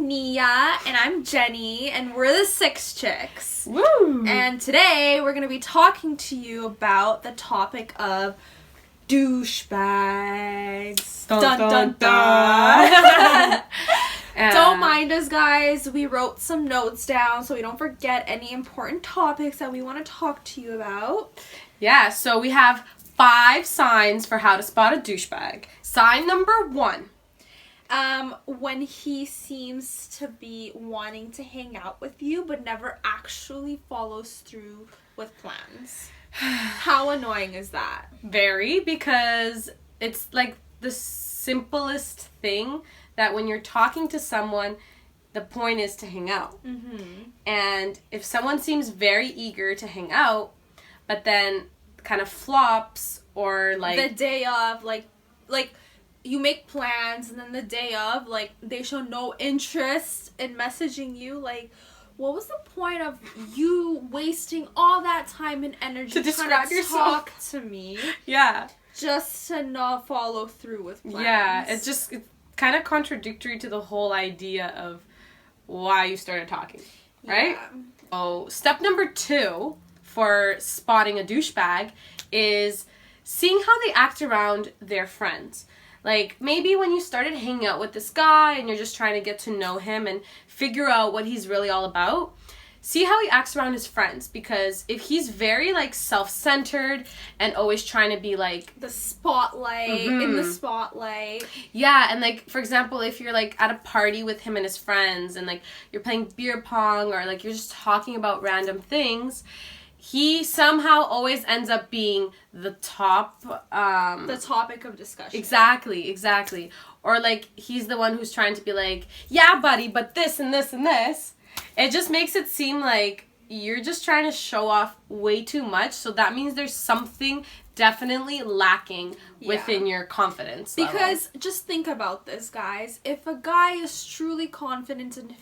Nia, and I'm Jenny, and we're the Six Chicks. Woo! And today we're going to be talking to you about the topic of douchebags. Dun dun dun! Don't mind us, guys. We wrote some notes down so we don't forget any important topics that we want to talk to you about. Yeah, so we have 5 signs for how to spot a douchebag. Sign number 1. When he seems to be wanting to hang out with you but never actually follows through with plans. How annoying is that? Very, because it's like the simplest thing that when you're talking to someone, the point is to hang out. Mm-hmm. And if someone seems very eager to hang out, but then kind of flops or like... The day of, like... You make plans, and then the day of, like, they show no interest in messaging you. Like, what was the point of you wasting all that time and energy to describe yourself? Talk to me? Yeah. Just to not follow through with plans. Yeah, it's kind of contradictory to the whole idea of why you started talking, right? Yeah. So, step number 2 for spotting a douchebag is seeing how they act around their friends. Like, maybe when you started hanging out with this guy and you're just trying to get to know him and figure out what he's really all about, see how he acts around his friends. Because if he's very, like, self-centered and always trying to be, like... The spotlight, in the spotlight. Yeah, and, like, for example, if you're, like, at a party with him and his friends and, like, you're playing beer pong or, like, you're just talking about random things... He somehow always ends up being the top... the topic of discussion. Exactly. Or, like, he's the one who's trying to be like, yeah, buddy, but this and this and this. It just makes it seem like you're just trying to show off way too much. So that means there's something definitely lacking within your confidence level. Because just think about this, guys. If a guy is truly confident and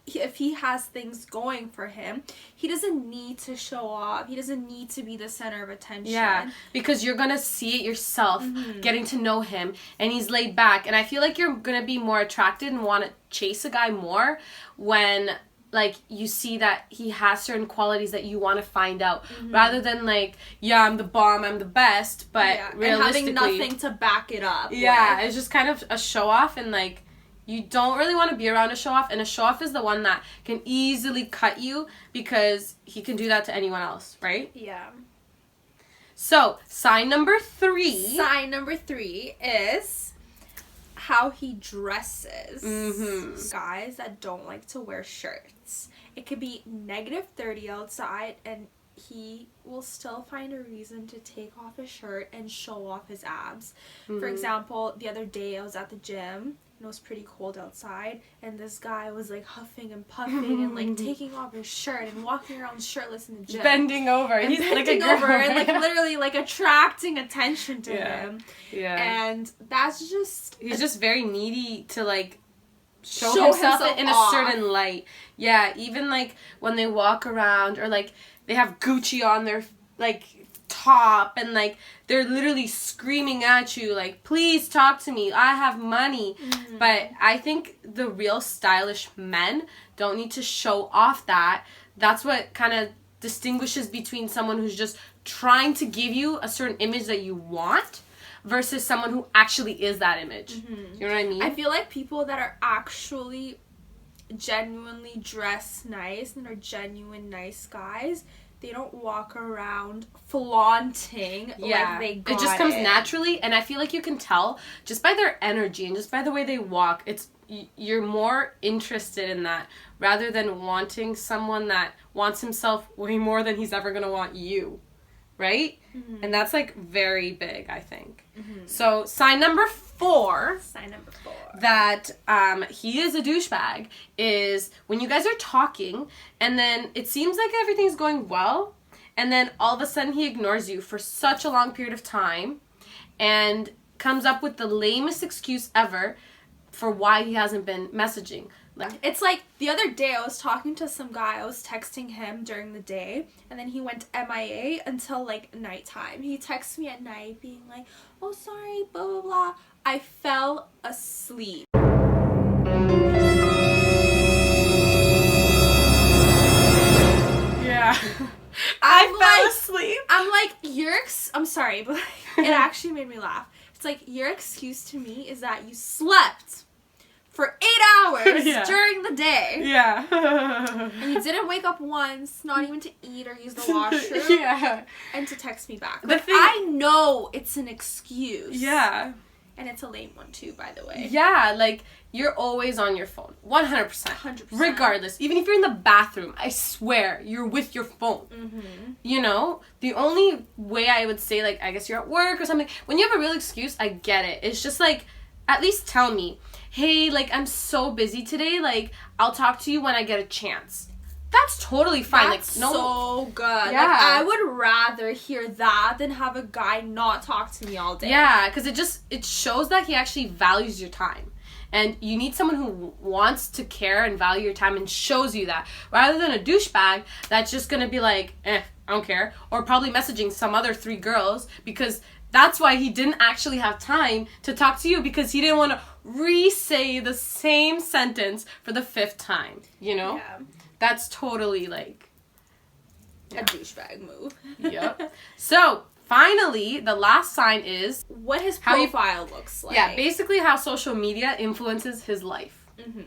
if he has things going for him, he doesn't need to show off. He doesn't need to be the center of attention. Yeah, because you're gonna see it yourself, getting to know him, and he's laid back. And I feel like you're gonna be more attracted and want to chase a guy more when... like, you see that he has certain qualities that you want to find out. Rather than, like, yeah, I'm the bomb, I'm the best, but realistically... and having nothing to back it up. Yeah, it's just kind of a show-off, and, like, you don't really want to be around a show-off, and a show-off is the one that can easily cut you because he can do that to anyone else, right? Yeah. So, sign number 3. Sign number 3 is... how he dresses. Guys that don't like to wear shirts. It could be -30 outside and he will still find a reason to take off his shirt and show off his abs. For example, the other day I was at the gym and it was pretty cold outside and this guy was like huffing and puffing and like taking off his shirt and walking around shirtless in the gym. Bending over. And he's bending like a over and like literally like attracting attention to him. Yeah. And that's just... He's just very needy to like show himself in a certain light. Yeah, even like when they walk around or like they have Gucci on their like top and like they're literally screaming at you like, please talk to me, I have money. But I think the real stylish men don't need to show off that. That's what kind of distinguishes between someone who's just trying to give you a certain image that you want versus someone who actually is that image. You know what I mean? I feel like people that are actually genuinely dressed nice and are genuine nice guys, they don't walk around flaunting like they got it. Just comes naturally, and I feel like you can tell just by their energy and just by the way they walk. You're more interested in that rather than wanting someone that wants himself way more than he's ever gonna want you. Right? And that's, like, very big, I think. So, sign number 4... that he is a douchebag is when you guys are talking, and then it seems like everything's going well, and then all of a sudden he ignores you for such a long period of time, and comes up with the lamest excuse ever for why he hasn't been messaging. It's like the other day I was talking to some guy, I was texting him during the day, and then he went MIA until like nighttime. He texted me at night being like, oh sorry, blah blah blah. I fell asleep. Yeah. I fell asleep. I'm like, I'm sorry, but it actually made me laugh. It's like, your excuse to me is that you slept for 8 hours during the day. Yeah. And you didn't wake up once, not even to eat or use the washroom. Yeah. And to text me back. The Like, thing, I know it's an excuse. Yeah. And it's a lame one too, by the way. Yeah, like, you're always on your phone. 100%. 100%. Regardless. Even if you're in the bathroom, I swear, you're with your phone. Mm-hmm. You know? The only way I would say, like, I guess you're at work or something. When you have a real excuse, I get it. It's just, like, at least tell me, hey, like, I'm so busy today. Like, I'll talk to you when I get a chance. That's totally fine. That's like, no, so good. Yeah. Like, I would rather hear that than have a guy not talk to me all day. Yeah, because it shows that he actually values your time. And you need someone who wants to care and value your time and shows you that. Rather than a douchebag that's just going to be like, I don't care. Or probably messaging some other 3 girls because that's why he didn't actually have time to talk to you, because he didn't want to re-say the same sentence for the 5th time. You know? Yeah. That's totally like... A douchebag move. Yep. So... Finally, the last sign is... what his profile looks like. Yeah, basically how social media influences his life. Mm-hmm.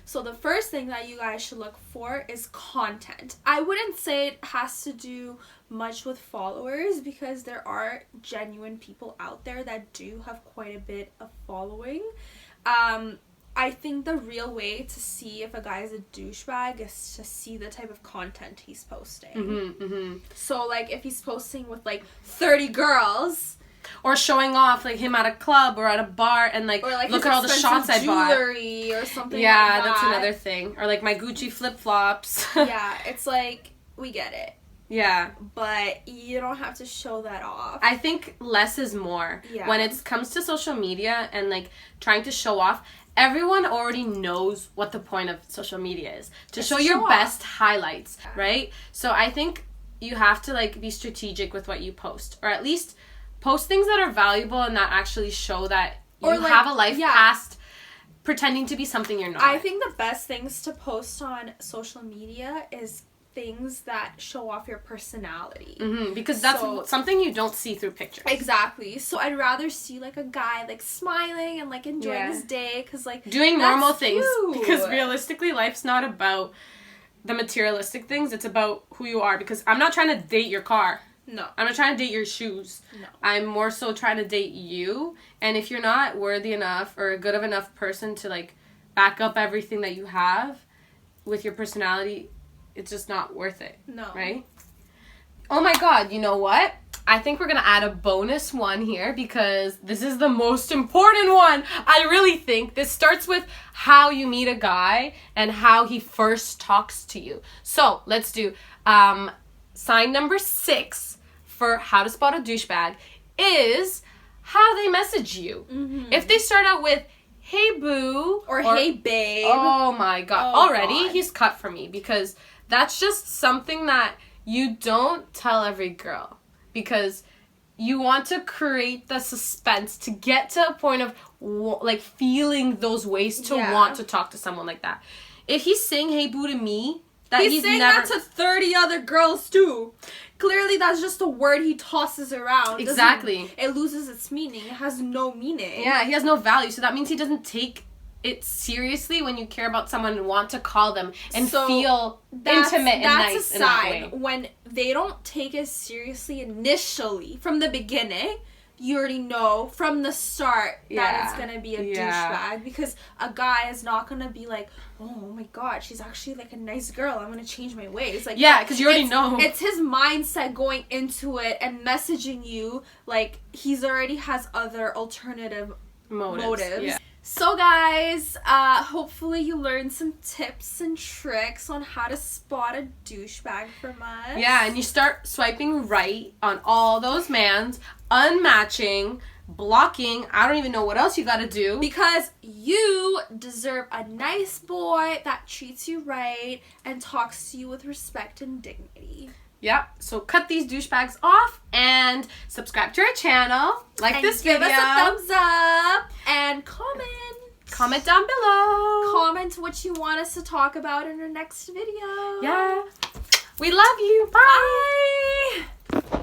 So the first thing that you guys should look for is content. I wouldn't say it has to do much with followers, because there are genuine people out there that do have quite a bit of following. I think the real way to see if a guy is a douchebag is to see the type of content he's posting. Mm-hmm, mm-hmm. So, like, if he's posting with, like, 30 girls... or showing off, like, him at a club or at a bar and, like, or, like, look at all the shots I bought. Jewelry or something yeah, like that. That's another thing. Or, like, my Gucci flip-flops. Yeah, it's like, we get it. Yeah. But you don't have to show that off. I think less is more. Yeah. When it comes to social media and, like, trying to show off, everyone already knows what the point of social media is. To show your best highlights, right? So I think you have to, like, be strategic with what you post. Or at least post things that are valuable and that actually show that you have a life past pretending to be something you're not. I think the best things to post on social media is things that show off your personality. Mm-hmm, because that's something you don't see through pictures. Exactly. So I'd rather see, like, a guy, like, smiling and, like, enjoying his day, because, like, doing normal things. Because realistically, life's not about the materialistic things. It's about who you are. Because I'm not trying to date your car. No. I'm not trying to date your shoes. No. I'm more so trying to date you. And if you're not worthy enough or a good of enough person to, like, back up everything that you have with your personality, it's just not worth it. No. Right? Oh my god, you know what? I think we're going to add a bonus one here, because this is the most important one. I really think this starts with how you meet a guy and how he first talks to you. So let's do sign number 6 for how to spot a douchebag is how they message you. Mm-hmm. If they start out with, hey boo, or hey babe. Oh my god. Already he's cut for me, because that's just something that you don't tell every girl, because you want to create the suspense to get to a point of like feeling those ways to want to talk to someone like that. If he's saying hey boo to me, he's saying that to 30 other girls too. Clearly that's just a word he tosses around. Exactly. It loses its meaning. It has no meaning. Yeah, he has no value. So that means he doesn't take it seriously when you care about someone and want to call them and feel intimate and nice in that way. When they don't take it seriously initially, from the beginning, you already know from the start that it's going to be a douchebag, because a guy is not going to be like, oh my god, she's actually like a nice girl, I'm going to change my ways. Like, because you already know. It's his mindset going into it and messaging you like he's already has other alternative motives. Yeah. So guys, hopefully you learned some tips and tricks on how to spot a douchebag from us. Yeah, and you start swiping right on all those mans, unmatching, blocking. I don't even know what else you gotta do. Because you deserve a nice boy that treats you right and talks to you with respect and dignity. Yep, so cut these douchebags off and subscribe to our channel, like this video. Give us a thumbs up and comment. Comment down below. Comment what you want us to talk about in our next video. Yeah. We love you. Bye. Bye.